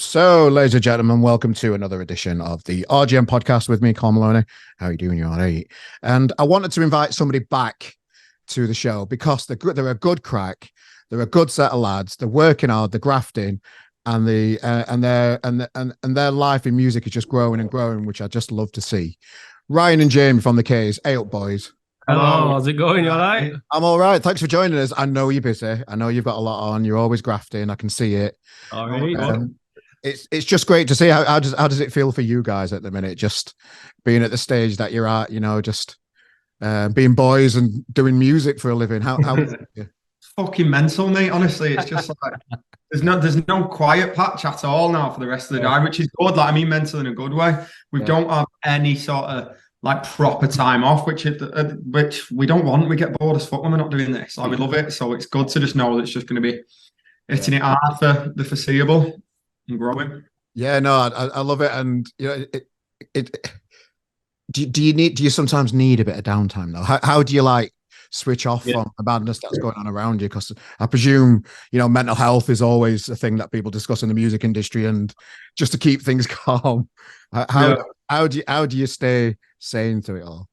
So, ladies and gentlemen, welcome to another edition of the RGM podcast with me, Carl Maloney. How are you doing? You all right? And I wanted to invite somebody back to the show because they're good. They're a good crack. They're a good set of lads. They're working hard. They're grafting, and their life in music is just growing and growing, which I just love to see. Ryan and Jamie from the K's. Hey up, boys. Hello, how's it going? You all right? I'm all right. Thanks for joining us. I know you're busy. I know you've got a lot on. You're always grafting. I can see it. All right. It's just great to see. How does it feel for you guys at the minute? Just being at the stage that you're at, just being boys and doing music for a living. How is it? It's fucking mental, mate. Honestly, it's just like there's no quiet patch at all now for the rest of the day, which is good. Like, I mean, mental in a good way. We don't have any sort of like proper time off, which we don't want. We get bored as fuck when we're not doing this. Like, we love it, so it's good to just know that it's just going to be hitting it hard for the foreseeable and growing. Yeah, no, I love it, and do you sometimes need a bit of downtime though? How do you like switch off from the madness that's going on around you? Because I presume mental health is always a thing that people discuss in the music industry, and just to keep things calm, how do you stay sane through it all?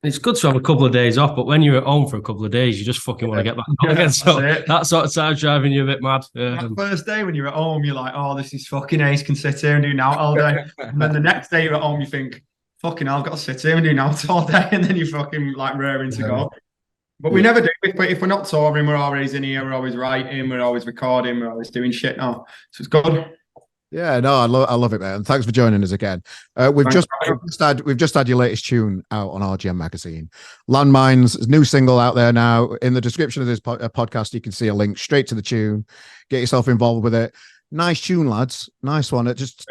It's good to have a couple of days off, but when you're at home for a couple of days, you just fucking want to get back on again. So that sort of time's driving you a bit mad. That first day when you're at home, you're like, oh, this is fucking ace, can sit here and do now all day. And then the next day you're at home, you think, fucking hell, I've got to sit here and do now all day. And then you're fucking like raring to go. But we never do. If we're not touring, we're always in here, we're always writing, we're always recording, we're always doing shit now. So it's good. Yeah, no, I love it, man. And thanks for joining us again. We've just had your latest tune out on RGM magazine, Landmines, new single out there now. In the description of this podcast, you can see a link straight to the tune. Get yourself involved with it. Nice tune, lads. Nice one. Just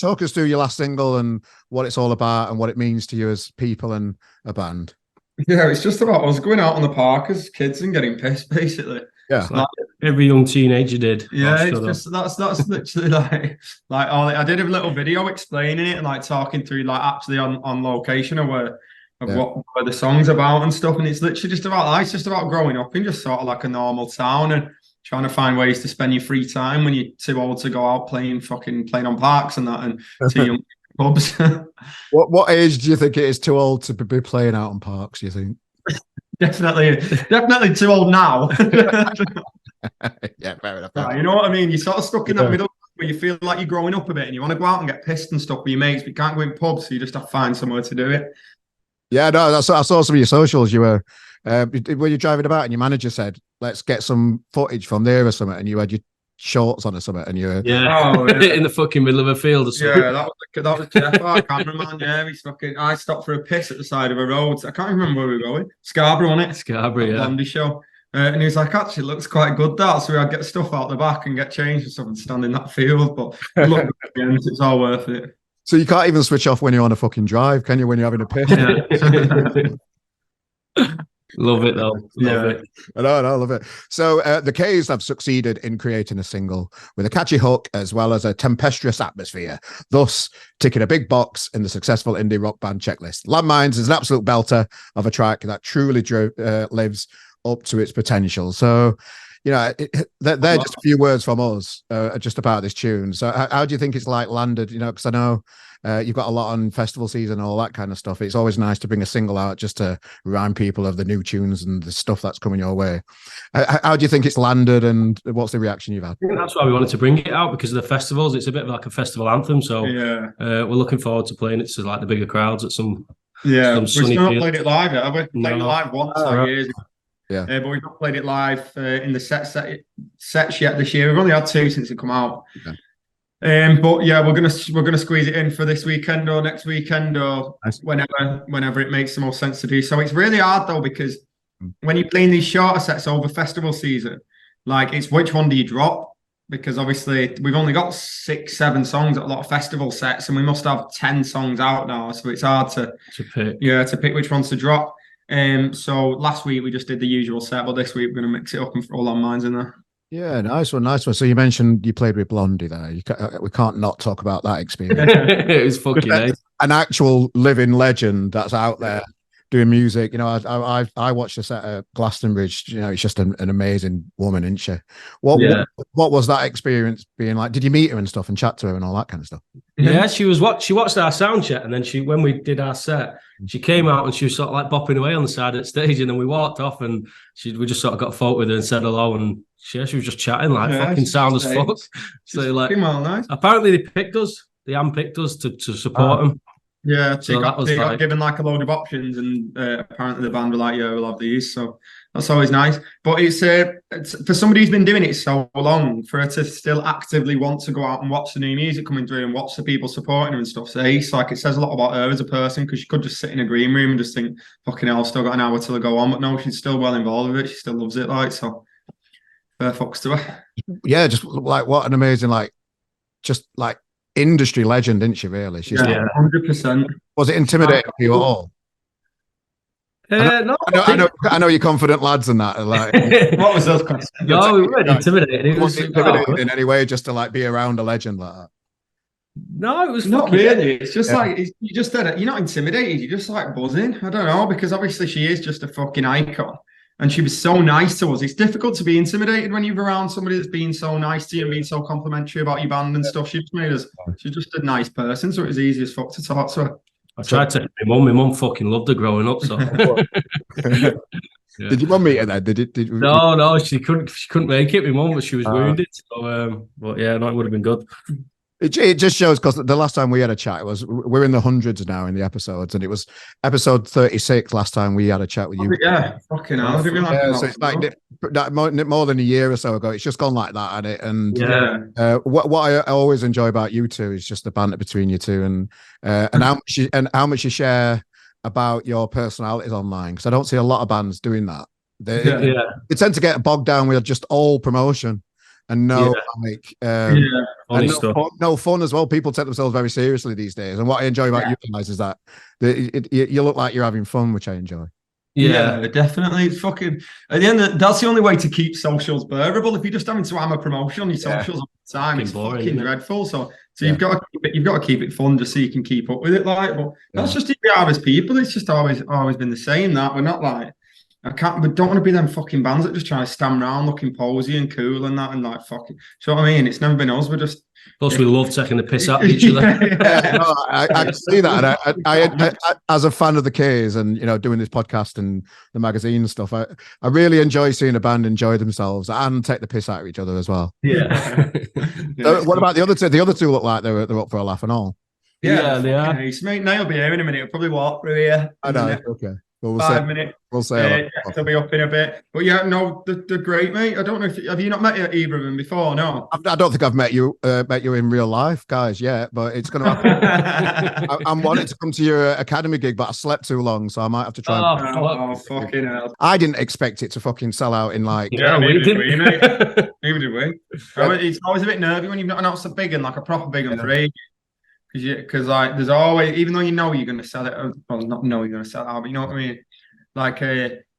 talk us through your last single and what it's all about and what it means to you as people and a band. Yeah, it's just about us going out on the park as kids and getting pissed, basically. Yeah, like every young teenager did. Yeah, it's just that's literally like I did a little video explaining it and like talking through like actually on location of what the song's about and stuff. And it's literally just about life. It's just about growing up in just sort of like a normal town and trying to find ways to spend your free time when you're too old to go out playing on parks and that, and too young pubs. What age do you think it is too old to be playing out on parks? You think? Definitely too old now. Yeah, fair enough. You know what I mean? You're sort of stuck in that middle where you feel like you're growing up a bit and you want to go out and get pissed and stuff with your mates, but you can't go in pubs, so you just have to find somewhere to do it. Yeah, no, I saw some of your socials. You were when you're driving about and your manager said, let's get some footage from there or something, and you had your shorts on or something, and you're in the fucking middle of a field or something. Yeah, that was Jeff, our cameraman. Yeah, I stopped for a piss at the side of a road. I can't remember where we were going. Scarborough, wasn't it? Scarborough, yeah. Blondie show. And he was like, actually, it looks quite good that. So I'd get stuff out the back and get changed or something, stand in that field. But look, at the end, it's all worth it. So you can't even switch off when you're on a fucking drive, can you? When you're having a piss. Yeah. Love it though. Love it. I love it. So the K's have succeeded in creating a single with a catchy hook as well as a tempestuous atmosphere, thus ticking a big box in the successful indie rock band checklist. Landmines is an absolute belter of a track that truly lives up to its potential. So, they're just a few words from us just about this tune. So how do you think it's like landed? Because I know you've got a lot on festival season and all that kind of stuff. It's always nice to bring a single out just to remind people of the new tunes and the stuff that's coming your way. How do you think it's landed, and what's the reaction you've had? That's why we wanted to bring it out, because of the festivals. It's a bit of like a festival anthem. So we're looking forward to playing it to like the bigger crowds at some. Yeah, we've still not played it live yet, have we? Played it live once years ago. Yeah, but we've not played it live in the sets yet this year. We've only had 2 since it come out. Okay. But yeah, we're gonna squeeze it in for this weekend or next weekend or whenever it makes the most sense to do. So it's really hard though, because when you're playing these shorter sets over festival season, like it's which one do you drop? Because obviously we've only got 6-7 songs at a lot of festival sets, and we must have 10 songs out now. So it's hard to pick which ones to drop. So last week we just did the usual set, but this week we're going to mix it up and throw Landmines in there. Yeah, nice one. So you mentioned you played with Blondie there. We can't not talk about that experience. It was fucking nice. An actual living legend that's out there doing music. You know, I watched a set at Glastonbury. You know, it's just an amazing woman, isn't she? What was that experience being like? Did you meet her and stuff and chat to her and all that kind of stuff? Yeah, she watched our sound check, and then when we did our set, she came out and she was sort of like bopping away on the side of the stage, and then we walked off and we just sort of got a photo with her and said hello, and she was just chatting like fucking sound as fuck. So like, nice. Apparently they handpicked us to support them. Yeah, so they got given like a load of options, and apparently the band were like, "Yeah, we'll have these." So that's always nice. But it's for somebody who's been doing it so long, for her to still actively want to go out and watch the new music coming through and watch the people supporting her and stuff. So it's like, it says a lot about her as a person, because she could just sit in a green room and just think, "Fucking hell, I've still got an hour till I go on." But no, she's still well involved with it. She still loves it, like, so. Fair fucks to her. Yeah, just like what an amazing industry legend, isn't she? Really, she's 100%. Was it intimidating for you at all? No, I know you're confident lads and that. Like, what was those questions? No, we weren't intimidated. Was it intimidating in any way, just to like be around a legend like that? No, it was not really. It's just like you just said it. You're not intimidated. You're just like buzzing. I don't know, because obviously she is just a fucking icon. And she was so nice to us. It's difficult to be intimidated when you're around somebody that's being so nice to you and being so complimentary about your band and stuff. She's just a nice person, so it was easy as fuck to talk to her. I tried to my mum. My mum fucking loved her growing up. So Did your mum meet her then? Did No, she couldn't make it. My mum, but she was wounded. So, but yeah, no, it would have been good. It just shows, because the last time we had a chat, we're in the hundreds now in the episodes, and it was episode 36 last time we had a chat with you. Yeah, fucking hell. So it's like more than a year or so ago. It's just gone like that, and what I always enjoy about you two is just the banter between you two, and how much you share about your personalities online, because I don't see a lot of bands doing that. They tend to get bogged down with just all promotion. And no fun as well. People take themselves very seriously these days. And what I enjoy about you guys is that you look like you're having fun, which I enjoy. Yeah, definitely. It's fucking at the end. That's the only way to keep socials bearable. If you're just having to hammer promotion on your socials all the time, it's boring, fucking dreadful. So you've got to keep it fun just so you can keep up with it. Like, but that's just who we are as people. It's just always been the same. That we're not like. We don't want to be them fucking bands that just try to stand around looking posy and cool and that, and like fucking. So what I mean, it's never been us. We're just. Plus, we love taking the piss out of each other. I can see that. And I, as a fan of the K's and doing this podcast and the magazine and stuff, I really enjoy seeing a band enjoy themselves and take the piss out of each other as well. Yeah. So what about the other two? The other two look like they're up for a laugh and all. Yeah, they are. Nice, mate. Now will be here in a minute. He'll probably walk through here. I know. Okay. Well, 5 minutes. We'll say they'll be up in a bit. But yeah, no, they're great, mate. I don't know have you not met either of them before? No, I don't think I've met you in real life, guys, yet. But it's going to happen. I'm wanting to come to your academy gig, but I slept too long, so I might have to try. Oh, fucking hell! I didn't expect it to fucking sell out in like. Yeah, we did, mate. Neither did we. It's always a bit nervy when you've not announced a big one, like a proper big one for ages. Because like there's always, even though you know you're going to sell it, well, not know you're going to sell it out, but you know what I mean. Like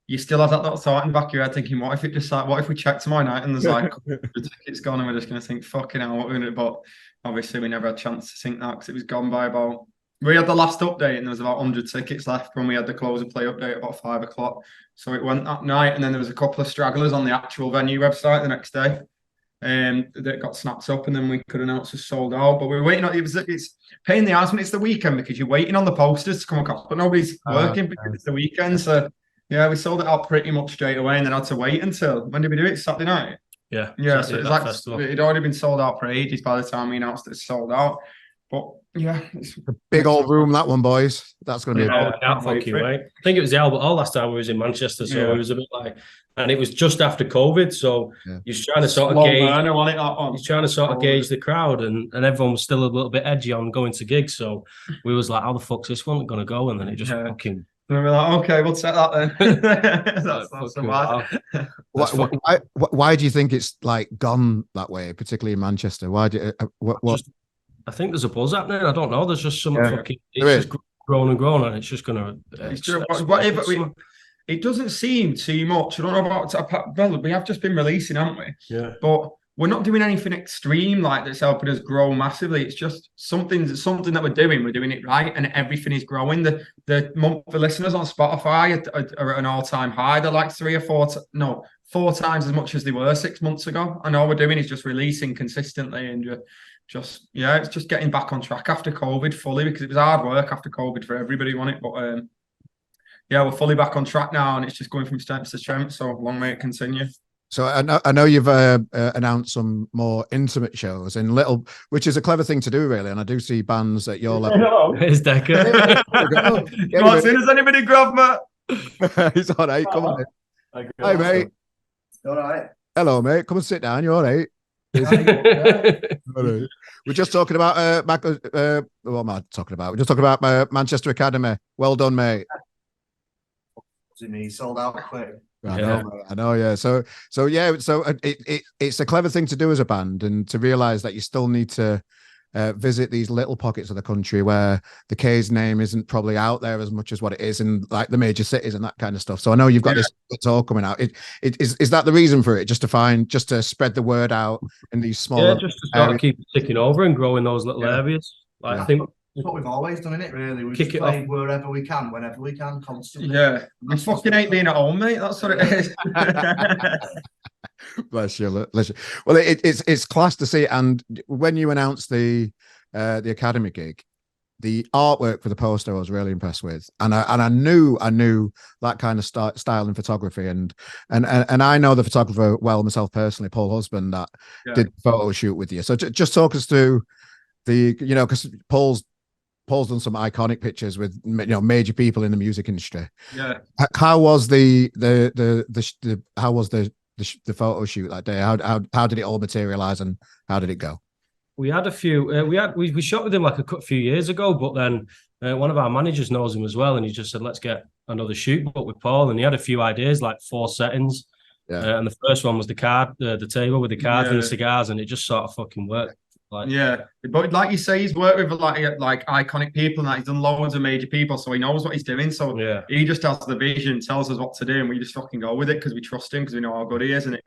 you still have that little thought in the back of your head, thinking, what if we check tomorrow night and there's like the tickets gone, and we're just going to think, fucking hell, what we're going to do? But obviously we never had a chance to think that, because it was gone by about. We had the last update and there was about 100 tickets left when we had the close of play update at about 5 o'clock. So it went that night, and then there was a couple of stragglers on the actual venue website the next day. That got snapped up, and then we could announce it's sold out. But we were waiting on it's pain in the ass when it's the weekend, because you're waiting on the posters to come across, but nobody's working because it's the weekend. So yeah, we sold it out pretty much straight away, and then had to wait until when did we do it? Saturday night. Yeah. So it's like it'd already been sold out for ages by the time we announced it's sold out. But yeah, it's a big old room, that one, boys. That's going to be I think it was the Albert Hall last time we was in Manchester, so it was a bit like, and it was just after COVID, so he's trying to sort of gauge the crowd, and everyone was still a little bit edgy on going to gigs, so we was like, how the fuck's this one going to go? And then it just fucking. And we're like, okay, we'll set that then. That's not so bad. Why do you think it's like gone that way, particularly in Manchester? Why do what? I think there's a buzz happening. I don't know. There's just some fucking. It's just grown and grown, and it's just gonna. It doesn't seem too much. I don't know about. Well, we have just been releasing, haven't we? Yeah. But we're not doing anything extreme like that's helping us grow massively. It's just something that we're doing it right, and everything is growing. The monthly listeners on Spotify are at an all-time high. They're like 4 times as much as they were 6 months ago. And all we're doing is just releasing consistently and it's just getting back on track after COVID fully, because it was hard work after COVID for everybody, wasn't it? But we're fully back on track now, and it's just going from strength to strength. So long may it continue. So I know you've announced some more intimate shows in little, which is a clever thing to do, really. And I do see bands at your level. Hello, it's Decker. As soon as anybody grab me, he's all right. Come on. Hi, mate. All right. Hello, mate. Come and sit down. You all right? All right. We're just talking about what am I talking about? We're just talking about Manchester Academy. Well done, mate. He sold out quick. I know, yeah. So it's a clever thing to do as a band, and to realize that you still need to visit these little pockets of the country where the K's name isn't probably out there as much as what it is in like the major cities and that kind of stuff. So I know you've got this tour coming out. Is that the reason for it? Just to spread the word out in these small just to start keep ticking over and growing those little areas. I think it's what we've always done, innit, really? We kick it off wherever we can, whenever we can, constantly. Yeah. I fucking hate being at home, mate. That's what it is. Bless you. Well, it's class to see. And when you announced the Academy gig, the artwork for the poster I was really impressed with, and I knew that kind of style in photography, and I know the photographer well myself personally, Paul Husband, that did the photo shoot with you. So just talk us through because Paul's done some iconic pictures with major people in the music industry. Yeah. How was the photo shoot that day? How did it all materialize, and how did it go? We had a few. We shot with him like a few years ago, but then one of our managers knows him as well, and he just said, "Let's get another shoot book with Paul." And he had a few ideas, like 4 settings. Yeah. And the first one was the table with the cards and the cigars, and it just sort of fucking worked. But like you say, he's worked with like iconic people, and that he's done loads of major people, so he knows what he's doing. So he just has the vision, tells us what to do, and we just fucking go with it because we trust him, because we know how good he is, and it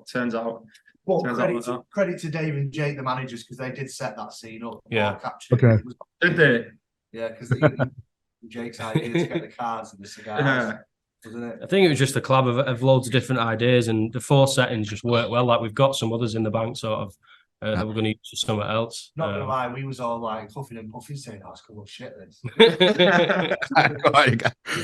turns out. Well, credit to Dave and Jake, the managers, because they did set that scene up. Yeah. Okay. Did they? Yeah, because Jake's idea to get the cards and the cigars. Wasn't it? I think it was just a collab of loads of different ideas, and the 4 settings just worked well. Like we've got some others in the bank, sort of. That we're going to use for somewhere else. Not gonna lie, we was all like huffing and puffing, saying, "That's cool shit." This.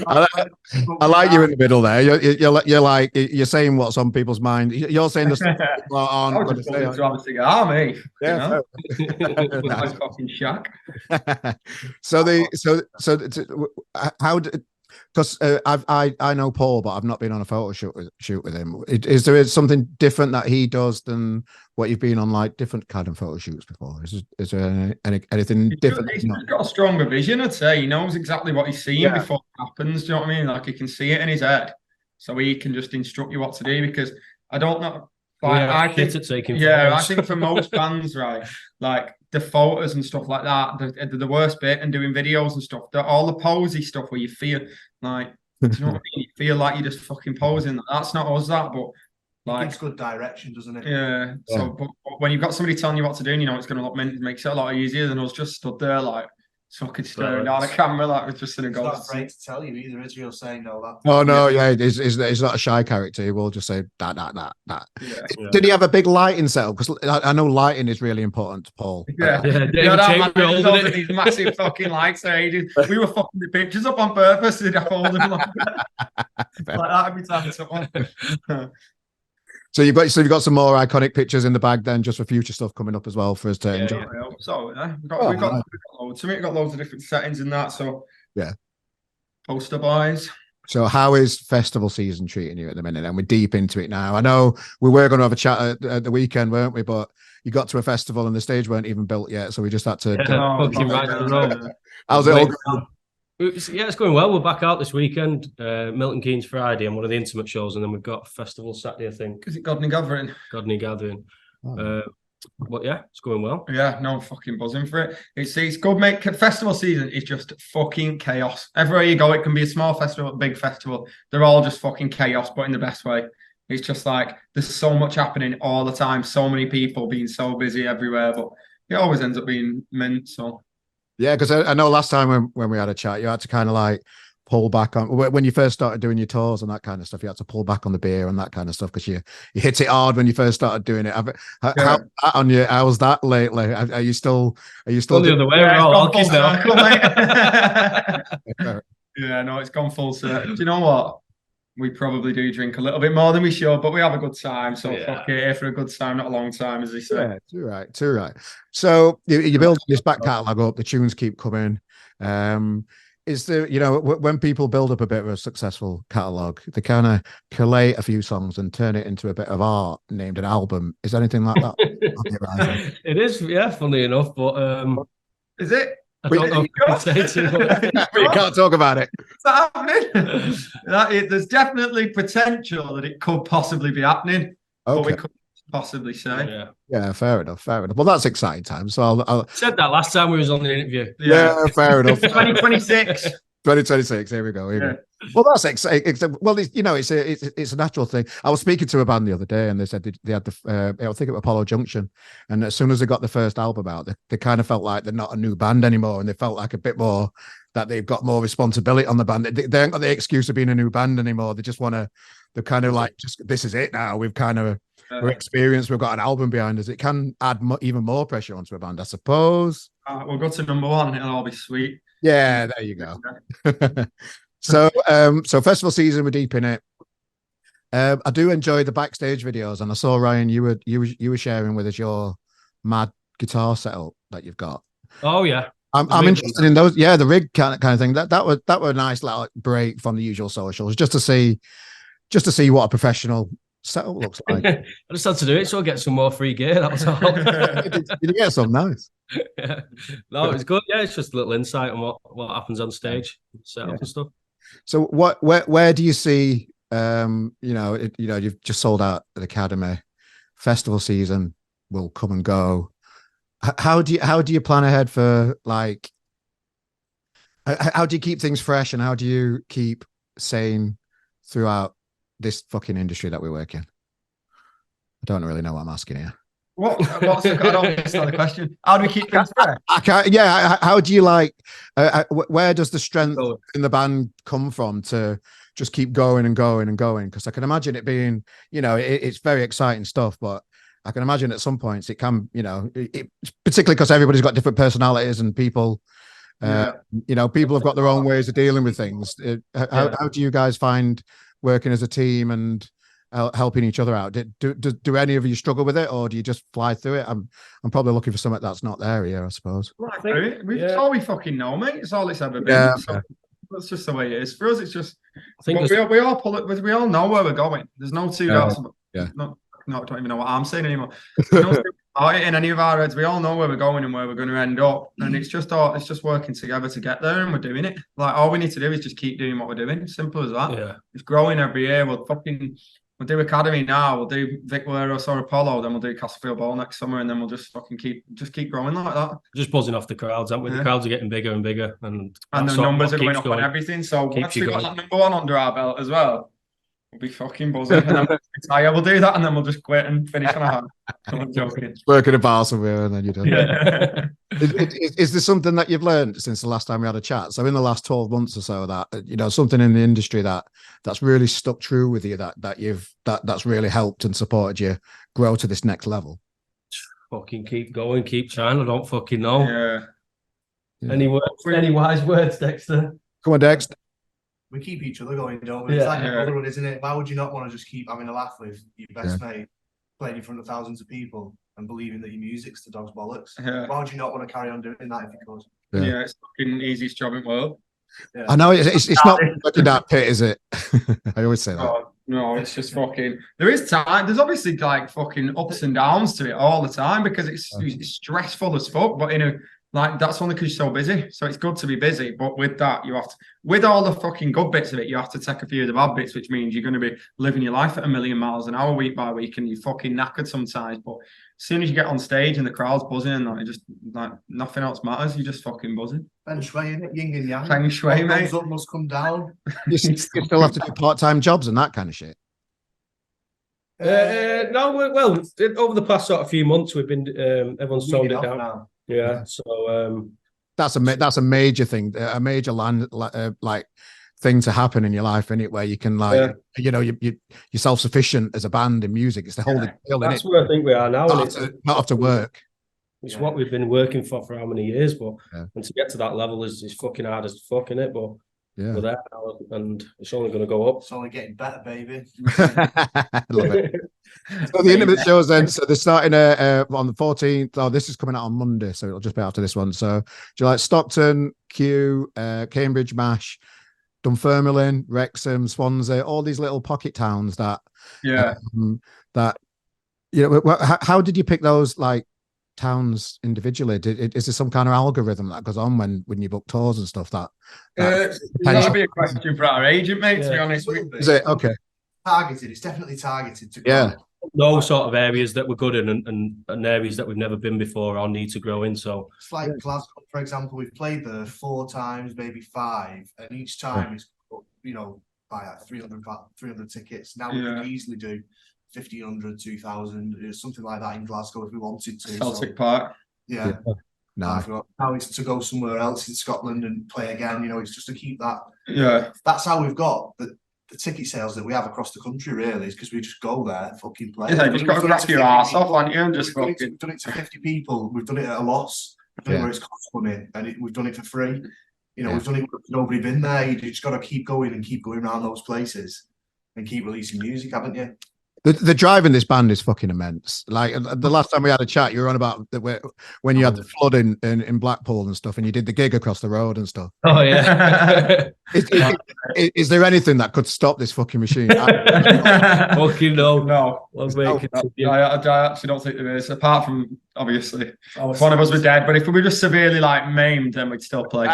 I like you in the middle there. You're like you're saying what's on people's mind. You're saying the stuff people aren't going to say. To have a cigar, mate. Yeah, nice fucking shack. How did? Because I know Paul, but I've not been on a photo shoot with him. Is there something different that he does than what you've been on, like different kind of photo shoots before? Is there anything different? He's got a stronger vision, I'd say. He knows exactly what he's seeing before it happens. Do you know what I mean? Like he can see it in his head, so he can just instruct you what to do. Because I don't know. I think for most bands, right, like the photos and stuff like that, the worst bit, and doing videos and stuff, all the posy stuff where you feel like, do you know what I mean? You feel like you're just fucking posing. That's not us, that, but like, it's good direction, doesn't it? Yeah. So, but when you've got somebody telling you what to do, and it's going to look, it makes it a lot easier than us just stood there like fucking staring down the camera like we're just in a ghost. He's not afraid to tell you either, is he? He'll say no. Oh no, he's not a shy character. He will just say that. Yeah. Did he have a big lighting setup? Because I know lighting is really important to Paul. Yeah, these massive fucking lights. We were fucking the pictures up on purpose. Did I hold them like that every time someone? So you've got some more iconic pictures in the bag then, just for future stuff coming up as well for us to enjoy. Yeah. So we've got loads. We've got loads of different settings in that. So poster buys. So how is festival season treating you at the minute? And we're deep into it now. I know we were going to have a chat at the weekend, weren't we? But you got to a festival and the stage weren't even built yet, so we just had to. How's it all going? It's going well. We're back out this weekend. Milton Keynes Friday and one of the intimate shows, and then we've got festival Saturday, I think. Is it Godney Gathering? Godney Gathering. But yeah, it's going well. Yeah, no, I'm fucking buzzing for it. It's good, mate. Festival season is just fucking chaos. Everywhere you go, it can be a small festival, a big festival. They're all just fucking chaos, but in the best way. It's just like there's so much happening all the time, so many people being so busy everywhere, but it always ends up being mint. So yeah, because I know last time when we had a chat, you had to kind of like pull back on when you first started doing your tours and that kind of stuff. You had to pull back on the beer and that kind of stuff because you hit it hard when you first started doing it. How on you? How's that lately? Are you still on the other way? We're all alkies now. Yeah, no, it's gone full circle. Do you know what? We probably do drink a little bit more than we should, but we have a good time. So fuck it, here for a good time, not a long time, as they say. Yeah, too right. So you build this back catalogue up, the tunes keep coming. Is there, when people build up a bit of a successful catalogue, they kind of collate a few songs and turn it into a bit of art named an album. Is anything like that? It is, yeah, funny enough, but is it? I don't know if I can say too much. You can't talk about it. Is that happening? There's definitely potential that it could possibly be happening, but we couldn't possibly say. Yeah, fair enough. Well, that's exciting time. So I'll said that last time we was on the interview. Yeah, fair enough. 2026. 2026. Here we go. Well, that's exciting. Well, it's a natural thing. I was speaking to a band the other day, and they said they had I think it was Apollo Junction, and as soon as they got the first album out, they kind of felt like they're not a new band anymore, and they felt like a bit more that they've got more responsibility on the band. They ain't got the excuse of being a new band anymore. They just want to. They're kind of like, just this is it now. We've kind of we're experienced. We've got an album behind us. It can add even more pressure onto a band, I suppose. We'll go to number one. It'll all be sweet. Yeah, there you go. So festival season, we're deep in it. I do enjoy the backstage videos, and I saw Ryan, you were sharing with us your mad guitar setup that you've got. Oh yeah, I'm interested in those. Yeah, the rig kind of thing. That were a nice little break from the usual socials, just to see what a professional setup looks like. I just had to do it so I get some more free gear. That was all. Did you get some? Nice. Yeah. No, it's good. Yeah, it's just a little insight on what happens on stage, setup and stuff. So where do you see? You've just sold out at the Academy. Festival season will come and go. How do you plan ahead for, like? How do you keep things fresh, and how do you keep sane throughout this fucking industry that we work in? I don't really know what I'm asking here. What's the question? How do we keep things fresh? How do you where does the strength in the band come from to just keep going and going and going? Because I can imagine it being, it's very exciting stuff, but I can imagine at some points it can, particularly because everybody's got different personalities and people, people have got their own ways of dealing with things. How do you guys find working as a team and helping each other out? Do any of you struggle with it, or do you just fly through it? I'm probably looking for something that's not there here, I suppose. It's all we fucking know, mate. It's all it's ever been. So that's just the way it is. For us, it's just we all know where we're going. There's no two doubts. I don't even know what I'm saying anymore. In any of our heads, we all know where we're going and where we're going to end up, and it's just working together to get there, and we're doing it. Like, all we need to do is just keep doing what we're doing. Simple as that. Yeah. It's growing every year. We'll do Academy now. We'll do Vic Leros or Apollo. Then we'll do Castlefield Bowl next summer, and then we'll just fucking keep growing like that. Just buzzing off the crowds, aren't we? The crowds are getting bigger and bigger, and the numbers are going up on everything. So once we got that number one under our belt as well, we'll be fucking buzzing. And then we'll do that, and then we'll just quit and finish on a high. I'm joking. Work in a bar somewhere, and then you're done. Yeah. Is there something that you've learned since the last time we had a chat? So in the last 12 months or so, that something in the industry that's really stuck true with you, that's really helped and supported you grow to this next level? Fucking keep going, keep trying. I don't fucking know. Yeah. Any wise words, Dexter? Come on, Dex. We keep each other going, don't we? It's like a brotherhood, isn't it? Why would you not want to just keep having a laugh with your best mate, playing in front of thousands of people and believing that your music's the dog's bollocks? Yeah. Why would you not want to carry on doing that if you could? Yeah, it's fucking easiest job in the world. Yeah. I know it's not looking that pit, is it? I always say that. Oh, no, it's just fucking. There is time. There's obviously like fucking ups and downs to it all the time because it's stressful as fuck. But that's only because you're so busy. So it's good to be busy, but with that, you have to, with all the fucking good bits of it, you have to take a few of the bad bits, which means you're going to be living your life at 1,000,000 miles an hour, week by week, and you're fucking knackered sometimes. But as soon as you get on stage and the crowd's buzzing, and just like nothing else matters, you're just fucking buzzing. Feng shui, innit? Yin and yang. Feng shui, mate. Comes up must come down. You still have to do part-time jobs and that kind of shit. No, well, over the past sort of few months, we've been everyone's toned it down now. Yeah, so that's a major thing, a major like thing to happen in your life, isn't it? Where you can you're self-sufficient as a band in music. It's the whole deal. That's where I think we are now. Not have to work. It's what we've been working for how many years, but and to get to that level is fucking hard as fuck, innit? But we're there now, and it's only going to go up. It's only getting better, baby. I love it. So the intimate shows then. So they're starting on the 14th. Oh, this is coming out on Monday, so it'll just be after this one. So do you like Stockton, Kew, Cambridge, Mash, Dunfermline, Wrexham, Swansea, all these little pocket towns that how did you pick those like towns individually? Is there some kind of algorithm that goes on when you book tours and stuff? That'd be a question for our agent, mate. To be honest, is it okay? Targeted. It's definitely targeted to grow. Those sort of areas that we're good in and areas that we've never been before or need to grow in. So it's like Glasgow, for example. We've played there 4 times, maybe 5, and each time it's by like 300 tickets. Now we can easily do 1,500, 2,000, something like that in Glasgow if we wanted to. Celtic Park. Yeah. No. Now it's to go somewhere else in Scotland and play again. It's just to keep that. Yeah. That's how we've got the ticket sales that we have across the country, really, is because we just go there, fucking play. Yeah, just got to grab your ass off, aren't you? And just we've done it to 50 people. We've done it at a loss. We've done it where it's cost money, and we've done it for free. We've done it with nobody been there. You just got to keep going and keep going around those places and keep releasing music, haven't you? The drive in this band is fucking immense. Like the last time we had a chat, you were on about when you had the flood in Blackpool and stuff, and you did the gig across the road and stuff. Oh yeah. Is there anything that could stop this fucking machine? Fucking no. I actually don't think there is. Apart from obviously, if one of us were dead, but if we were just severely like maimed, then we'd still play.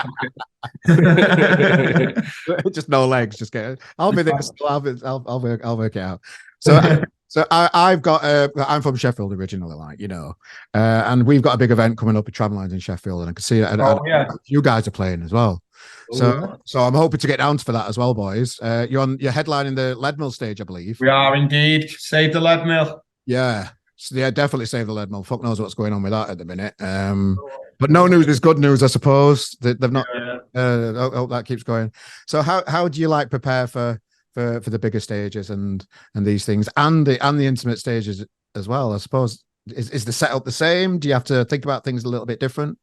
Just no legs. Just get it. I'll be there. I'll work it out. So I've got I'm from Sheffield originally, and we've got a big event coming up at Tramlines in Sheffield, and I can see that you guys are playing as well. So I'm hoping to get down for that as well, boys. You're headlining the Leadmill stage, I believe. We are indeed. Save the Leadmill. Yeah. So definitely save the Leadmill. Fuck knows what's going on with that at the minute. But no news is good news, I suppose. They've not. Hope that keeps going. So how do you prepare for the bigger stages and these things and the intimate stages as well? I suppose is the setup the same? Do you have to think about things a little bit different?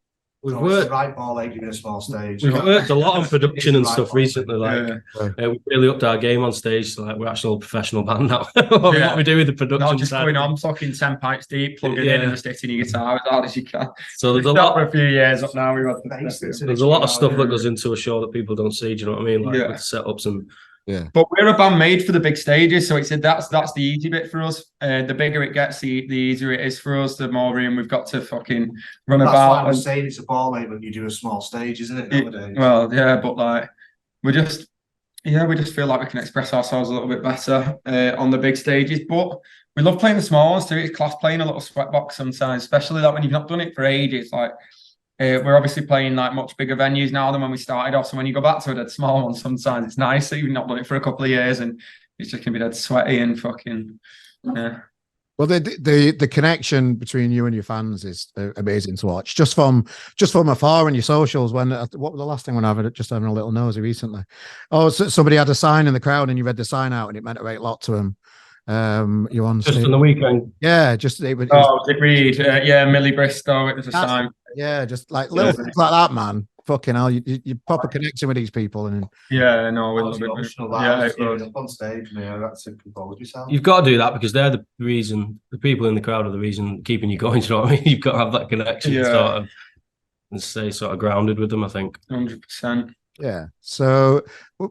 We've worked the right ball in a small stage. We've worked a lot on production and stuff recently. We really upped our game on stage. So, we're actually a professional band now. What we do with the production, not just going on fucking 10 pints deep, plugging in and just hitting your guitar as hard as you can. So there's a lot for a few years up now. There's a lot of stuff that goes into a show that people don't see. Do you know what I mean? With the setups and. Yeah, but we're a band made for the big stages, so that's the easy bit for us. The bigger it gets, the easier it is for us. The more room we've got to fucking run about. That's why I was saying it's a ball mate when you do a small stage, isn't it? Nowadays. Well, yeah, but we just feel like we can express ourselves a little bit better on the big stages. But we love playing the small ones too. It's class playing a little sweatbox sometimes, especially when you've not done it for ages. We're obviously playing much bigger venues now than when we started off. So when you go back to a dead small one, sometimes it's nice that you've not done it for a couple of years and it's just gonna be dead sweaty and fucking Well, the connection between you and your fans is amazing to watch. Just from afar on your socials. What was the last thing when I was just having a little nosy recently? Oh, somebody had a sign in the crowd and you read the sign out and it meant a great lot to them. You on just on the weekend? Yeah, did read? Millie Bristow. It was a sign. Yeah, just little things like that, man. Fucking hell, you proper connection with these people, and we love it. On stage, that's to compose yourself. You've got to do that because they're the reason. The people in the crowd are the reason keeping you going. Do you know what I mean? You've got to have that connection, and stay sort of grounded with them. I think 100%. Yeah. So, what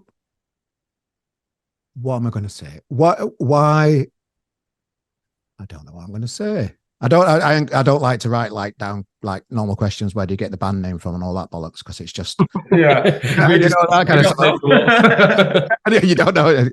am I going to say? Why? I don't know what I'm going to say. I don't like to write down normal questions. Where do you get the band name from and all that bollocks? Because it's just that kind of stuff. You don't know.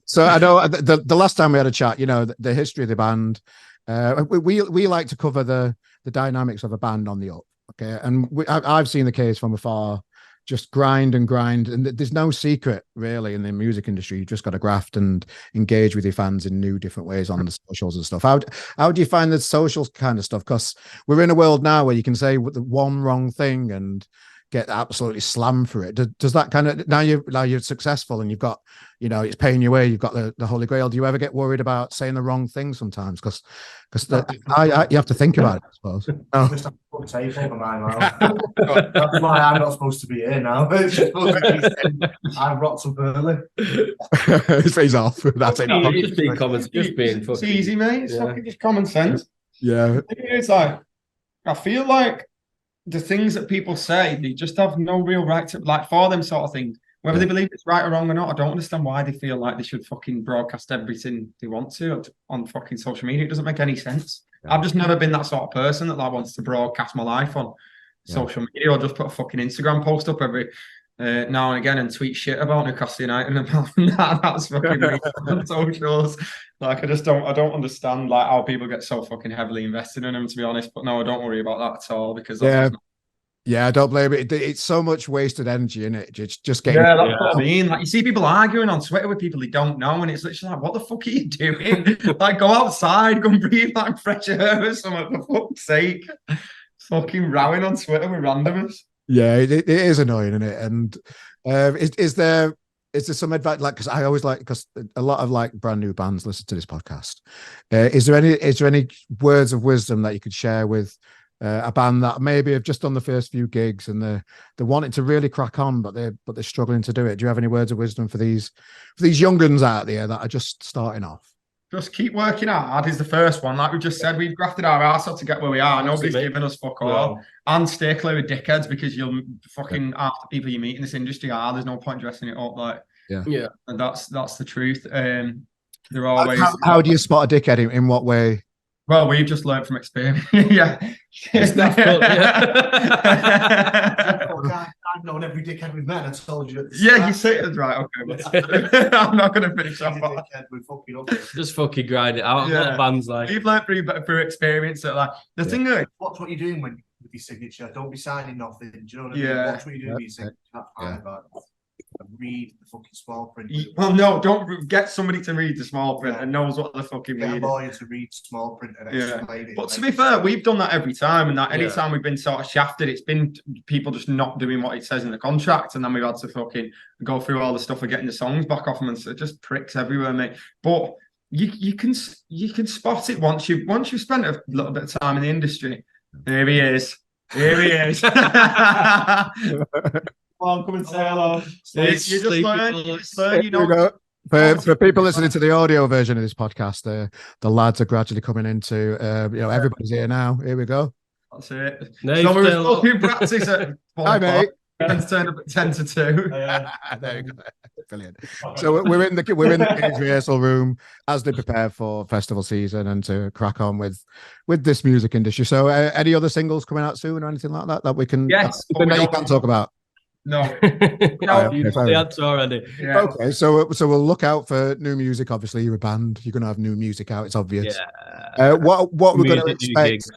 So I know the last time we had a chat, the history of the band. We like to cover the dynamics of a band on the up. Okay, and I've seen the case from afar. just grind and grind, and there's no secret really in the music industry. You just got to graft and engage with your fans in new different ways on the socials and stuff. How do you find the social kind of stuff? Because we're in a world now where you can say the one wrong thing and get absolutely slammed for it. Does that kind of, now you're successful and you've got, you know, it's paying your way, you've got the holy grail, do you ever get worried about saying the wrong thing sometimes? Because you have to think about it, I suppose. Oh. Just have to put a tape over my mouth. That's why I'm not supposed to be here now. I've rocked up early. His face off. That's it. Just being common. Just being fucking. It's easy, mate. It's fucking just common sense. Yeah. It's like, I feel like the things that people say, they just have no real right to, like, for them sort of things. Whether they believe it's right or wrong or not, I don't understand why they feel like they should fucking broadcast everything they want to on fucking social media. It doesn't make any sense. I've just never been that sort of person that like wants to broadcast my life on social media, or just put a fucking Instagram post up every now and again and tweet shit about Newcastle United, and that's fucking me on socials. Like, I don't understand like how people get so fucking heavily invested in them, to be honest. But no, I don't worry about that at all, because that's I don't blame it. It's so much wasted energy, isn't it? Just getting. Yeah, that's what I mean. Like, you see people arguing on Twitter with people they don't know, and it's literally like, what the fuck are you doing? Like, go outside, go and breathe like fresh air or something, for fuck's sake. Fucking rowing on Twitter with randomers. Yeah, it is annoying, isn't it? And is there some advice? Like, because I always like, because a lot of like brand new bands listen to this podcast. Is there any words of wisdom that you could share with a band that maybe have just done the first few gigs and they're wanting to really crack on, but they're struggling to do it? Do you have any words of wisdom for these young guns out there that are just starting off? Just keep working hard is the first one. Like we just said, we've grafted our arse off to get where we are. Nobody's giving us fuck all. And stay clear of dickheads, because you'll fucking half the people you meet in this industry are. There's no point dressing it up. Like, yeah. And that's the truth. They're always. How do you spot a dickhead? In what way? Well, we've just learned from experience. It's not good, I've known every dickhead we've met. I told you. You say it right. Okay, I'm not going to finish off. Just fucking grind it out. What bands like? We've learned through experience that, like, the thing is, watch what you're doing with your signature. Don't be signing nothing. Do you know what I mean? Watch what you're doing with your signature. That's fine, but read the fucking small print. Well, no, don't get somebody to read the small print and knows what the fucking read. Get a lawyer to read small print and explain it. But to be fair, we've done that every time, and that any time we've been sort of shafted, it's been people just not doing what it says in the contract, and then we've had to fucking go through all the stuff of getting the songs back off them, and so it just pricks everywhere, mate. But you can spot it once you've spent a little bit of time in the industry. Here he is. Well, come and say hello. You just learn, you know. For people listening to the audio version of this podcast, the lads are gradually coming into, everybody's here now. Here we go. That's it. So we were supposed to practice at 1 o'clock. And turn up at 10 to 2. There you go. Brilliant. So we're in the kids' rehearsal room as they prepare for festival season and to crack on with this music industry. So any other singles coming out soon or anything like that we can that you can't talk about? No. The answer already. Yeah. Okay, so we'll look out for new music. Obviously, you're a band. You're gonna have new music out. It's obvious. Yeah. What we're going to expect?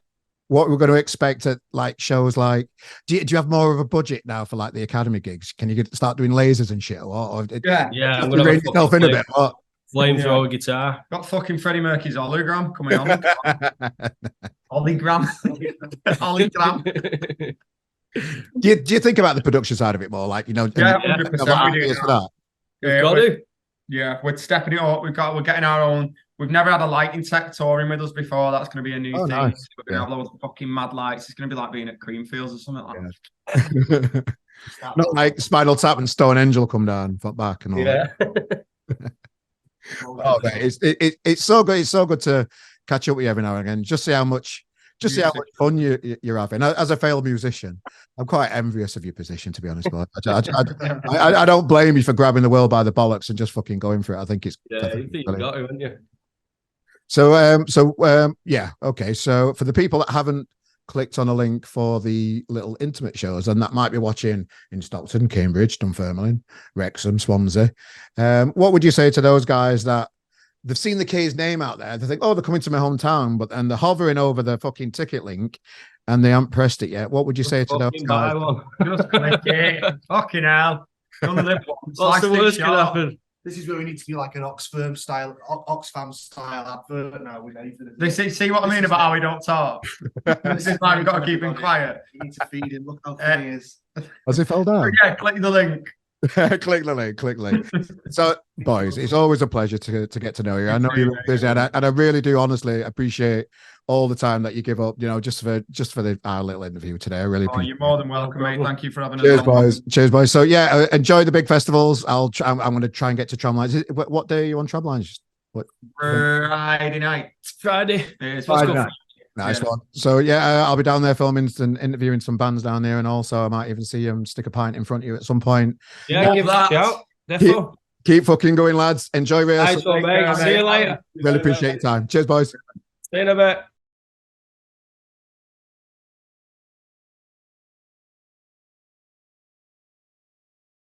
What we're going to expect at like shows like? Do you have more of a budget now for like the academy gigs? Can you start doing lasers and shit? Or I'm gonna rein yourself in a bit. Flamethrower guitar. Got fucking Freddie Mercury's hologram coming on. Hologram. Do you think about the production side of it more? Like, 100%. We do that. We've got to. Yeah, we're stepping it up. We're getting our own. We've never had a lighting tech touring with us before. That's going to be a new thing. Nice. We're going to have loads of fucking mad lights. It's going to be like being at Creamfields or something like that. Not like Spinal Tap and Stone Angel come down, foot back and all that. It's so good. It's so good to catch up with you every now and again. See how much fun you're having. As a failed musician, I'm quite envious of your position, to be honest. But I don't blame you for grabbing the world by the bollocks and just fucking going for it. I think it's you think you got it, haven't you? So okay. So for the people that haven't clicked on a link for the little intimate shows, and that might be watching in Stockton, Cambridge, Dunfermline, Wrexham, Swansea, what would you say to those guys that they've seen the K's name out there? They think, oh, they're coming to my hometown, but they're hovering over the fucking ticket link, and they haven't pressed it yet, what would you say to those guys? Just click it. Fucking hell. None of them ones. What's the worst can happen? This is where we need to do like an Oxfam style advert now with Nathan. They see what I mean about how we don't talk. This is why we've got to keep him quiet. You need to feed him. Look how funny he is. Has he fell down? Yeah, click the link. Click the link. So, boys, it's always a pleasure to get to know you. I know you're busy, and I really do honestly appreciate all the time that you give up, just for our little interview today. I really appreciate you're more than welcome, mate. Thank you for having us. Cheers, boys. So yeah, enjoy the big festivals. I'm going to try and get to Tramlines. What day are you on Tramlines? Friday night. Friday. Friday night. Nice one. So yeah, I'll be down there filming and interviewing some bands down there, and also I might even see them stick a pint in front of you at some point. Yeah, give that a shout. Keep fucking going, lads. Enjoy rehearsal. Nice one, mate. See you later. Really appreciate your time. Cheers, boys. See you in a bit.